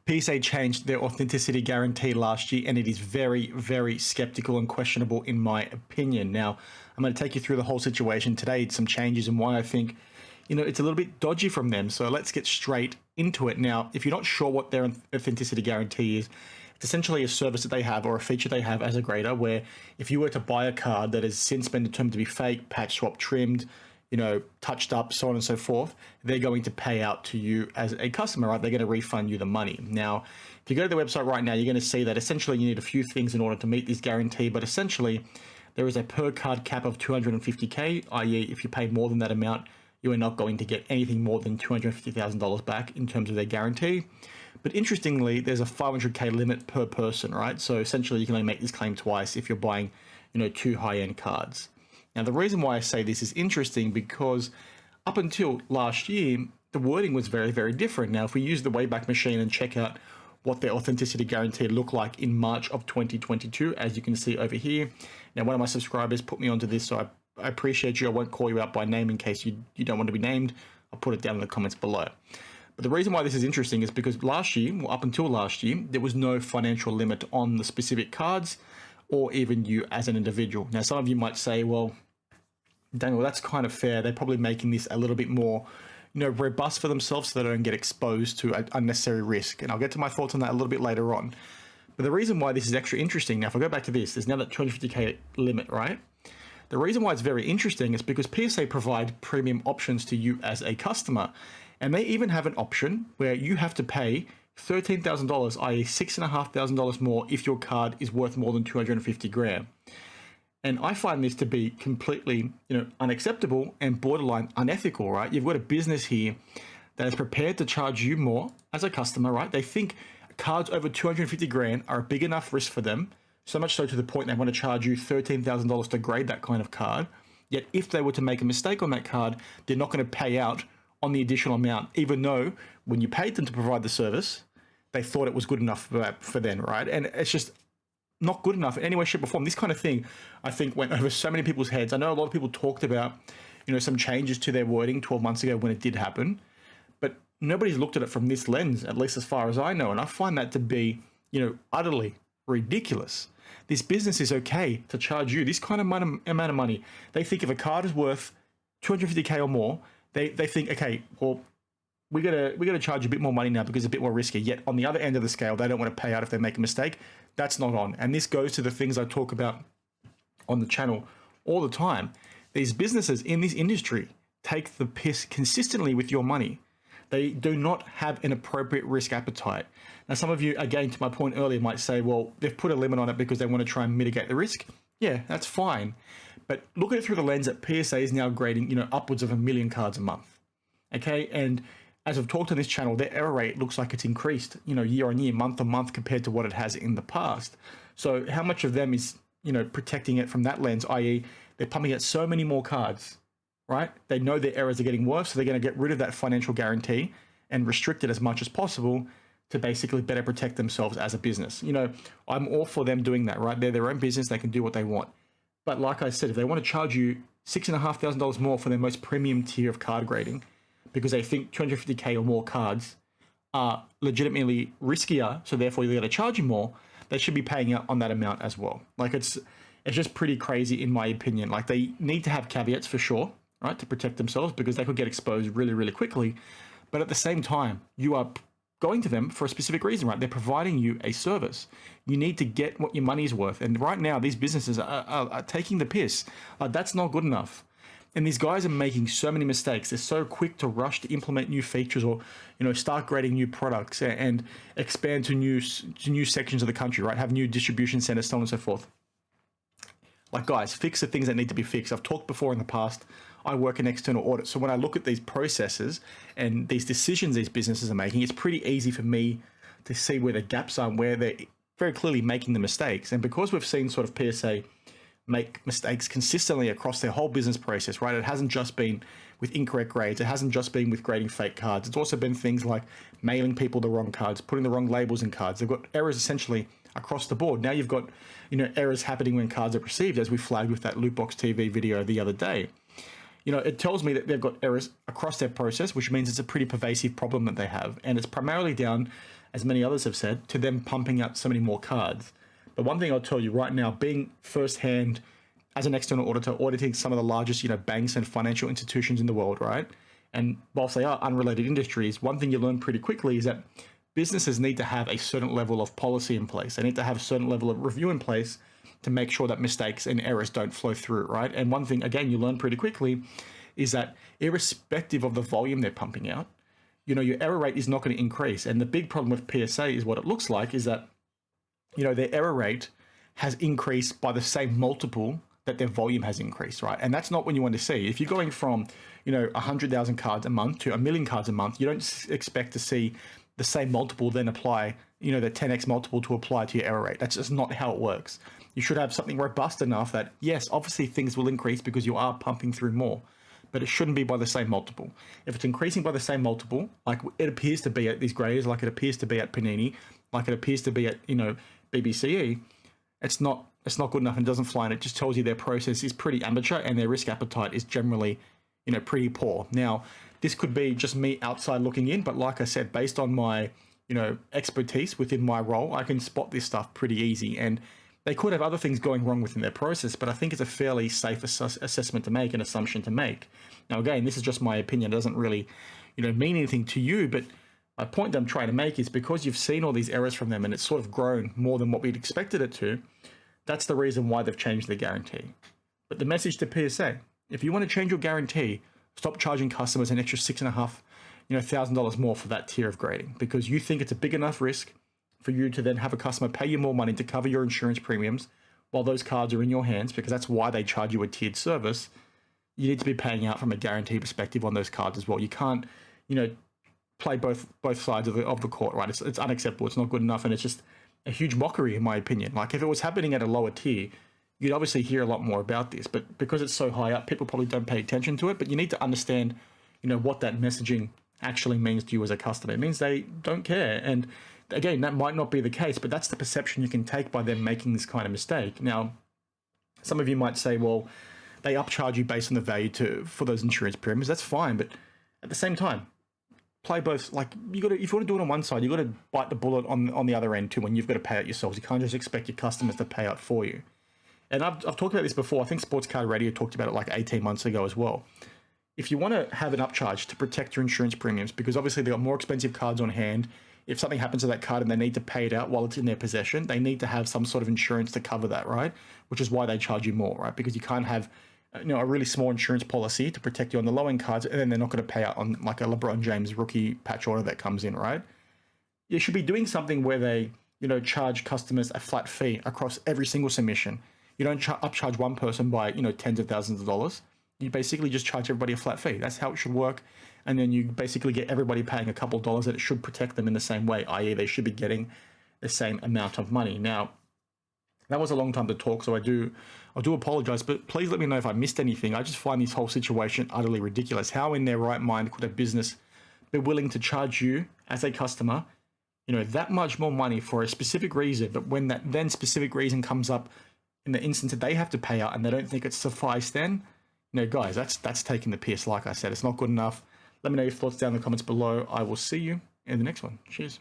PSA changed their authenticity guarantee last year, and it is very, very skeptical and questionable in my opinion. Now, I'm going to take you through the whole situation today, some changes and why I think, it's a little bit dodgy from them. So let's get straight into it. Now, if you're not sure what their authenticity guarantee is, it's essentially a service that they have or a feature they have as a grader where if you were to buy a card that has since been determined to be fake, patch swap, trimmed, touched up, so on and so forth, they're going to pay out to you as a customer, right? They're going to refund you the money. Now, if you go to the website right now, you're going to see that essentially you need a few things in order to meet this guarantee, but essentially there is a per card cap of 250K, i.e. if you pay more than that amount, you are not going to get anything more than $250,000 back in terms of their guarantee. But interestingly, there's a 500K limit per person, right? So essentially you can only make this claim twice if you're buying, 2 high-end cards. Now, the reason why I say this is interesting because up until last year, the wording was very, very different. Now, if we use the Wayback Machine and check out what their authenticity guarantee looked like in March of 2022, as you can see over here. Now, one of my subscribers put me onto this, so I appreciate you. I won't call you out by name in case you don't want to be named. I'll put it down in the comments below. But the reason why this is interesting is because last year, or up until last year, there was no financial limit on the specific cards or even you as an individual. Now, some of you might say, well, Daniel, that's kind of fair. They're probably making this a little bit more, robust for themselves so they don't get exposed to unnecessary risk. And I'll get to my thoughts on that a little bit later on. But the reason why this is extra interesting, now if I go back to this, there's now that 250K limit, right? The reason why it's very interesting is because PSA provide premium options to you as a customer. And they even have an option where you have to pay $13,000, i.e. $6,500 more if your card is worth more than 250 grand. And I find this to be completely, unacceptable and borderline unethical, right? You've got a business here that is prepared to charge you more as a customer, right? They think cards over 250 grand are a big enough risk for them, so much so to the point they want to charge you $13,000 to grade that kind of card. Yet if they were to make a mistake on that card, they're not going to pay out on the additional amount, even though when you paid them to provide the service, they thought it was good enough for them, right? And it's just not good enough in any way, shape, or form. This kind of thing, I think, went over so many people's heads. I know a lot of people talked about, some changes to their wording 12 months ago when it did happen, but nobody's looked at it from this lens, at least as far as I know. And I find that to be, utterly ridiculous. This business is okay to charge you this kind of amount of money. They think if a card is worth 250K or more, they think, okay, well, we gotta charge a bit more money now because it's a bit more risky. Yet on the other end of the scale, they don't want to pay out if they make a mistake. That's not on. And this goes to the things I talk about on the channel all the time. These businesses in this industry take the piss consistently with your money. They do not have an appropriate risk appetite. Now, some of you, again, to my point earlier, might say, well, they've put a limit on it because they want to try and mitigate the risk. Yeah, that's fine. But look at it through the lens that PSA is now grading, upwards of 1 million cards a month. Okay, and as I've talked on this channel, their error rate looks like it's increased, year on year, month on month compared to what it has in the past. So how much of them is, protecting it from that lens, i.e. they're pumping out so many more cards, right? They know their errors are getting worse, so they're going to get rid of that financial guarantee and restrict it as much as possible to basically better protect themselves as a business. I'm all for them doing that, right? They're their own business. They can do what they want. But like I said, if they want to charge you $6,500 more for their most premium tier of card grading, because they think 250K or more cards are legitimately riskier, so therefore they're going to charge you more, they should be paying out on that amount as well. Like it's just pretty crazy in my opinion. Like they need to have caveats for sure, right, to protect themselves because they could get exposed really, really quickly. But at the same time, you are going to them for a specific reason, right? They're providing you a service. You need to get what your money is worth. And right now, these businesses are taking the piss. That's not good enough. And these guys are making so many mistakes. They're so quick to rush to implement new features or, start grading new products and expand to new sections of the country, right? Have new distribution centers, so on and so forth. Like, guys, fix the things that need to be fixed. I've talked before in the past, I work in external audit. So when I look at these processes and these decisions these businesses are making, it's pretty easy for me to see where the gaps are and where they're very clearly making the mistakes. And because we've seen sort of PSA make mistakes consistently across their whole business process, right? It hasn't just been with incorrect grades. It hasn't just been with grading fake cards. It's also been things like mailing people the wrong cards, putting the wrong labels in cards. They've got errors essentially across the board. Now you've got, errors happening when cards are received, as we flagged with that Lootbox TV video the other day. It tells me that they've got errors across their process, which means it's a pretty pervasive problem that they have. And it's primarily down, as many others have said, to them pumping out so many more cards. But one thing I'll tell you right now, being firsthand as an external auditor, auditing some of the largest, banks and financial institutions in the world, right? And whilst they are unrelated industries, one thing you learn pretty quickly is that businesses need to have a certain level of policy in place. They need to have a certain level of review in place to make sure that mistakes and errors don't flow through, right? And one thing, again, you learn pretty quickly is that irrespective of the volume they're pumping out, your error rate is not going to increase. And the big problem with PSA is what it looks like is that, their error rate has increased by the same multiple that their volume has increased, right? And that's not what you want to see. If you're going from, 100,000 cards a month to 1 million cards a month, you don't expect to see the same multiple then apply, the 10x multiple to apply to your error rate. That's just not how it works. You should have something robust enough that, yes, obviously things will increase because you are pumping through more, but it shouldn't be by the same multiple. If it's increasing by the same multiple, like it appears to be at these grades, like it appears to be at Panini, like it appears to be at, BBCE, it's not good enough and doesn't fly, and it just tells you their process is pretty amateur and their risk appetite is generally, pretty poor. Now, this could be just me outside looking in, but like I said, based on my, expertise within my role, I can spot this stuff pretty easy. And they could have other things going wrong within their process, but I think it's a fairly safe assessment to make, an assumption to make. Now, again, this is just my opinion. It doesn't really, mean anything to you, but my point that I'm trying to make is because you've seen all these errors from them and it's sort of grown more than what we'd expected it to, that's the reason why they've changed the guarantee. But the message to PSA, if you want to change your guarantee, stop charging customers an extra $6,500 more for that tier of grading, because you think it's a big enough risk for you to then have a customer pay you more money to cover your insurance premiums while those cards are in your hands, because that's why they charge you a tiered service. You need to be paying out from a guarantee perspective on those cards as well. You can't, play both sides of the court, right? It's unacceptable. It's not good enough, and it's just a huge mockery, in my opinion. Like, if it was happening at a lower tier, you'd obviously hear a lot more about this, but because it's so high up, people probably don't pay attention to it. But you need to understand, what that messaging actually means to you as a customer. It means they don't care. And again, that might not be the case, but that's the perception you can take by them making this kind of mistake. Now, some of you might say, well, they upcharge you based on the value for those insurance premiums. That's fine, but at the same time, play both. Like, if you want to do it on one side, you got to bite the bullet on the other end too, when you've got to pay out yourselves. You can't just expect your customers to pay out for you. And I've talked about this before. I think Sports Card Radio talked about it like 18 months ago as well. If you want to have an upcharge to protect your insurance premiums, because obviously they've got more expensive cards on hand, if something happens to that card and they need to pay it out while it's in their possession, they need to have some sort of insurance to cover that, right? Which is why they charge you more, right? Because you can't have a really small insurance policy to protect you on the low-end cards, and then they're not going to pay out on like a LeBron James rookie patch order that comes in, right? You should be doing something where they, charge customers a flat fee across every single submission. You don't upcharge one person by, tens of thousands of dollars. You basically just charge everybody a flat fee. That's how it should work. And then you basically get everybody paying a couple of dollars that it should protect them in the same way, i.e. they should be getting the same amount of money. Now, that was a long time to talk, so I do apologize, but please let me know if I missed anything. I just find this whole situation utterly ridiculous. How in their right mind could a business be willing to charge you as a customer, that much more money for a specific reason, but when that then specific reason comes up in the instance that they have to pay out and they don't think it's suffice, then, guys, that's taking the piss. Like I said, it's not good enough. Let me know your thoughts down in the comments below. I will see you in the next one. Cheers.